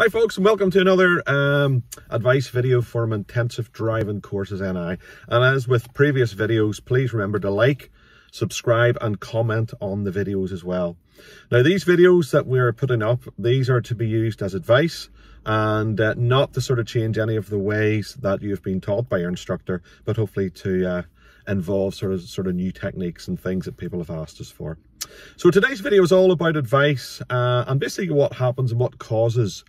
Hi folks, and welcome to another advice video from Intensive Driving Courses NI. And as with previous videos, please remember to like, subscribe and comment on the videos as well. Now these videos that we're putting up, these are to be used as advice and not to sort of change any of the ways that you've been taught by your instructor, but hopefully to involve sort of new techniques and things that people have asked us for. So today's video is all about advice and basically what happens and what causes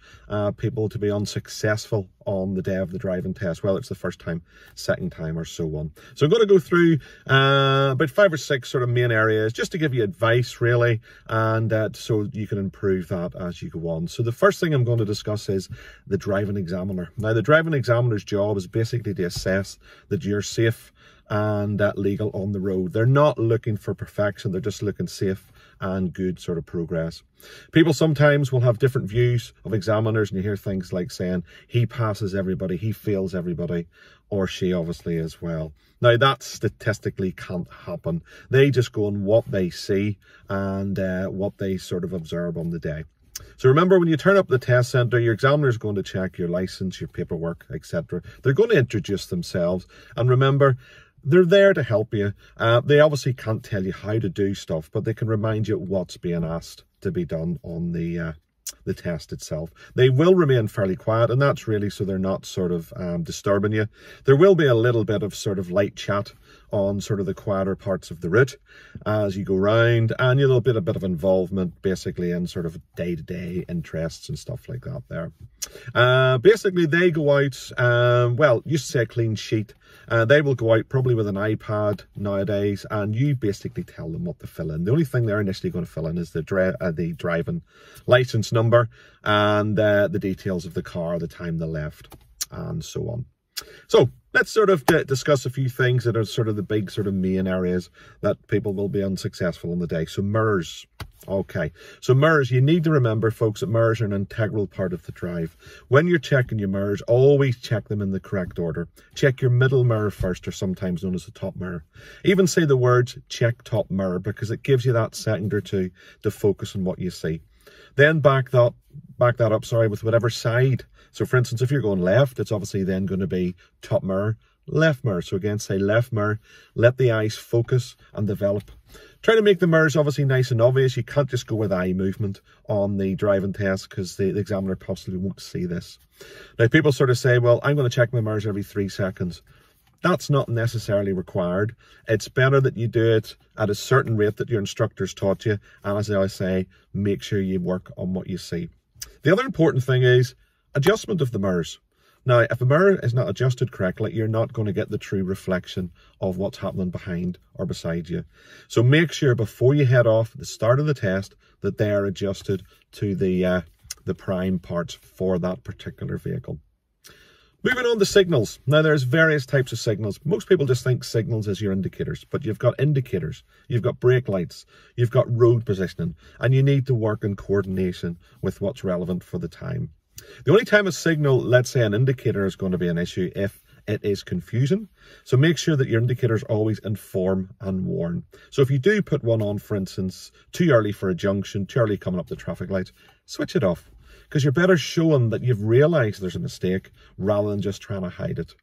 people to be unsuccessful on the day of the driving test, whether it's the first time, second time or so on. So I'm going to go through about 5 or 6 sort of main areas just to give you advice really, and so you can improve that as you go on. So the first thing I'm going to discuss is the driving examiner. Now the driving examiner's job is basically to assess that you're safe and legal on the road. They're not looking for perfection, they're just looking safe and good sort of progress. People sometimes will have different views of examiners, and you hear things like saying he passes everybody, he fails everybody, or she obviously as well. Now that statistically can't happen. They just go on what they see and what they sort of observe on the day. So remember, when you turn up the test centre, your examiner is going to check your licence, your paperwork, etc. They're going to introduce themselves, and remember, they're there to help you. They obviously can't tell you how to do stuff, but they can remind you what's being asked to be done on the test itself. They will remain fairly quiet, and that's really so they're not sort of disturbing you. There will be a little bit of sort of light chat on sort of the quieter parts of the route as you go round, and you'll get a bit of involvement basically in sort of day-to-day interests and stuff like that there. Basically they go out, well, used to say a clean sheet. They will go out probably with an iPad nowadays, and you basically tell them what to fill in. The only thing they're initially going to fill in is the driving license number and the details of the car, the time they left, and so on. So let's sort of discuss a few things that are sort of the big sort of main areas that people will be unsuccessful on the day. So mirrors. Okay, so mirrors, you need to remember, folks, that mirrors are an integral part of the drive. When you're checking your mirrors, always check them in the correct order. Check your middle mirror first, or sometimes known as the top mirror. Even say the words check top mirror, because it gives you that second or two to focus on what you see. Then back that up, with whatever side. So for instance, if you're going left, it's obviously then going to be top mirror, left mirror. So again, say left mirror, let the eyes focus and develop. Try to make the mirrors obviously nice and obvious. You can't just go with eye movement on the driving test, because the examiner possibly won't see this. Now people sort of say, well, I'm going to check my mirrors every 3 seconds. That's not necessarily required. It's better that you do it at a certain rate that your instructors taught you. And as I always say, make sure you work on what you see. The other important thing is adjustment of the mirrors. Now, if a mirror is not adjusted correctly, you're not going to get the true reflection of what's happening behind or beside you. So make sure before you head off at the start of the test that they are adjusted to the prime parts for that particular vehicle. Moving on to signals. Now there's various types of signals. Most people just think signals as your indicators, but you've got indicators, you've got brake lights, you've got road positioning, and you need to work in coordination with what's relevant for the time. The only time a signal, let's say an indicator, is going to be an issue if it is confusing. So make sure that your indicators always inform and warn. So if you do put one on, for instance, too early for a junction, too early coming up the traffic light, switch it off, because you're better showing that you've realised there's a mistake rather than just trying to hide it.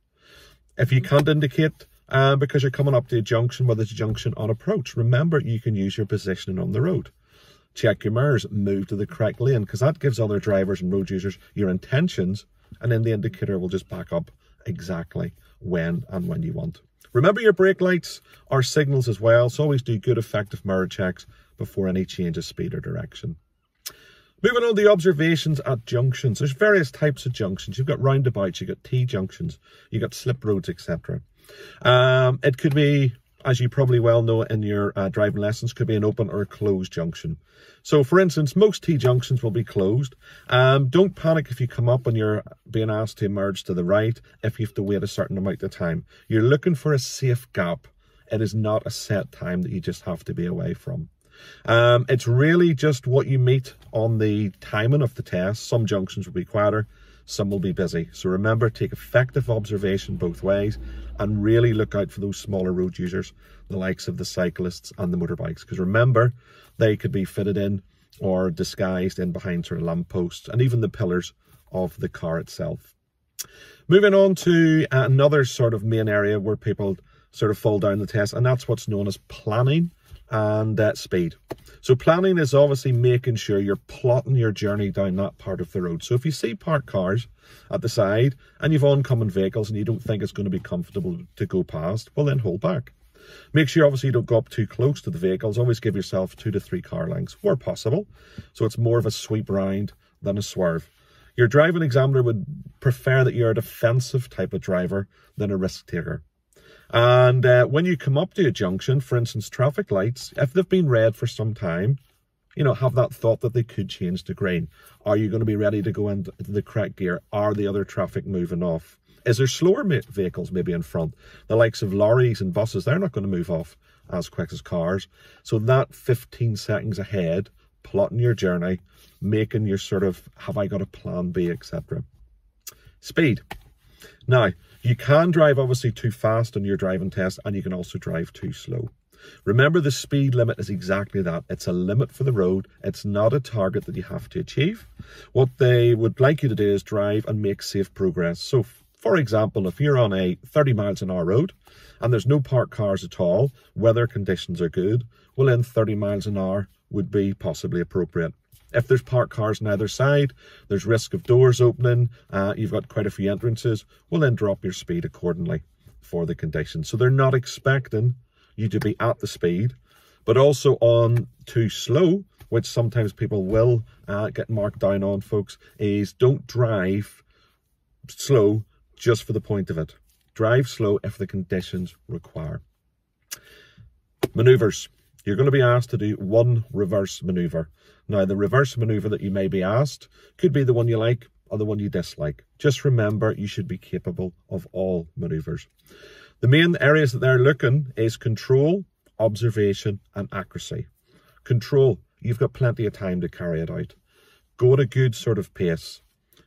If you can't indicate because you're coming up to a junction, whether it's a junction on approach, remember you can use your positioning on the road. Check your mirrors, move to the correct lane, because that gives other drivers and road users your intentions, and then the indicator will just back up exactly when you want. Remember, your brake lights are signals as well, so always do good effective mirror checks before any change of speed or direction. Moving on to the observations at junctions. There's various types of junctions. You've got roundabouts, you've got T-junctions, you've got slip roads, etc. It could be, as you probably well know in your driving lessons, could be an open or a closed junction. So for instance, most T-junctions will be closed. Don't panic if you come up and you're being asked to merge to the right if you have to wait a certain amount of time. You're looking for a safe gap. It is not a set time that you just have to be away from. It's really just what you meet on the timing of the test. Some junctions will be quieter, some will be busy. So remember, take effective observation both ways and really look out for those smaller road users, the likes of the cyclists and the motorbikes, because remember, they could be fitted in or disguised in behind sort of lampposts, and even the pillars of the car itself. Moving on to another sort of main area where people sort of fall down the test, and that's what's known as planning and speed. So planning is obviously making sure you're plotting your journey down that part of the road. So if you see parked cars at the side and you've oncoming vehicles and you don't think it's going to be comfortable to go past, well then hold back. Make sure obviously you don't go up too close to the vehicles. Always give yourself 2 to 3 car lengths where possible. So it's more of a sweep round than a swerve. Your driving examiner would prefer that you're a defensive type of driver than a risk taker. And when you come up to a junction, for instance, traffic lights, if they've been red for some time, you know, have that thought that they could change to green. Are you going to be ready to go into the correct gear? Are the other traffic moving off? Is there slower vehicles maybe in front? The likes of lorries and buses, they're not going to move off as quick as cars. So that 15 seconds ahead, plotting your journey, making your sort of, have I got a plan B, etc. Speed. Now, you can drive obviously too fast on your driving test, and you can also drive too slow. Remember, the speed limit is exactly that. It's a limit for the road. It's not a target that you have to achieve. What they would like you to do is drive and make safe progress. So, for example, if you're on a 30 miles an hour road and there's no parked cars at all, weather conditions are good, well then 30 miles an hour would be possibly appropriate. If there's parked cars on either side, there's risk of doors opening, you've got quite a few entrances, well then drop your speed accordingly for the conditions. So they're not expecting you to be at the speed, but also on too slow, which sometimes people will get marked down on, folks, is don't drive slow just for the point of it. Drive slow if the conditions require. Manoeuvres. You're going to be asked to do one reverse manoeuvre. Now, the reverse manoeuvre that you may be asked could be the one you like or the one you dislike. Just remember, you should be capable of all manoeuvres. The main areas that they're looking is control, observation, and accuracy. Control, you've got plenty of time to carry it out. Go at a good sort of pace.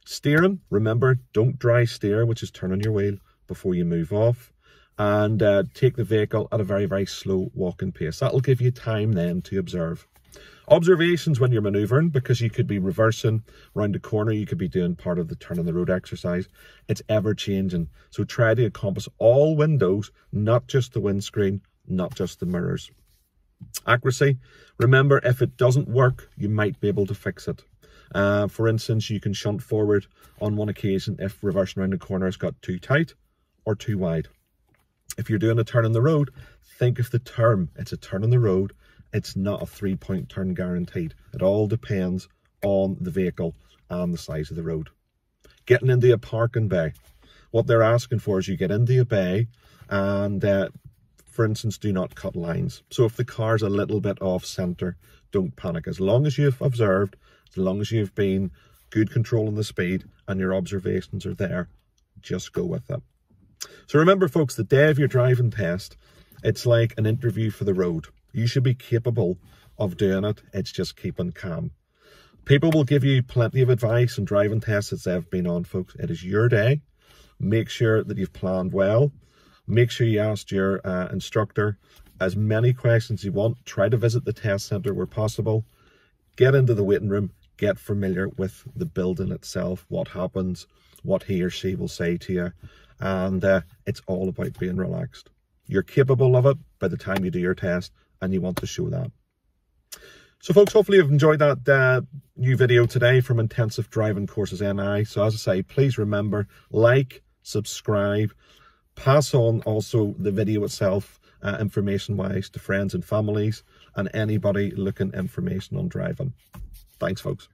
Steering, remember, don't dry steer, which is turning your wheel before you move off. And take the vehicle at a very, very slow walking pace. That'll give you time then to observe. Observations when you're manoeuvring, because you could be reversing around the corner, you could be doing part of the turn on the road exercise. It's ever changing. So try to encompass all windows, not just the windscreen, not just the mirrors. Accuracy, remember, if it doesn't work, you might be able to fix it. For instance, you can shunt forward on one occasion if reversing around the corner has got too tight or too wide. If you're doing a turn on the road, think of the term. It's a turn on the road. It's not a 3-point turn guaranteed. It all depends on the vehicle and the size of the road. Getting into a parking bay. What they're asking for is you get into a bay and, for instance, do not cut lines. So if the car's a little bit off centre, don't panic. As long as you've observed, as long as you've been good control on the speed and your observations are there, just go with it. So remember, folks, the day of your driving test, it's like an interview for the road. You should be capable of doing it. It's just keeping calm. People will give you plenty of advice and driving tests that they've been on, folks. It is your day. Make sure that you've planned well. Make sure you asked your instructor as many questions as you want. Try to visit the test centre where possible. Get into the waiting room. Get familiar with the building itself, what happens, what he or she will say to you. And it's all about being relaxed. You're capable of it by the time you do your test, and you want to show that. So folks, hopefully you've enjoyed that new video today from Intensive Driving Courses NI. So as I say, please remember, like, subscribe, pass on also the video itself, information-wise, to friends and families, and anybody looking information on driving. Thanks, folks.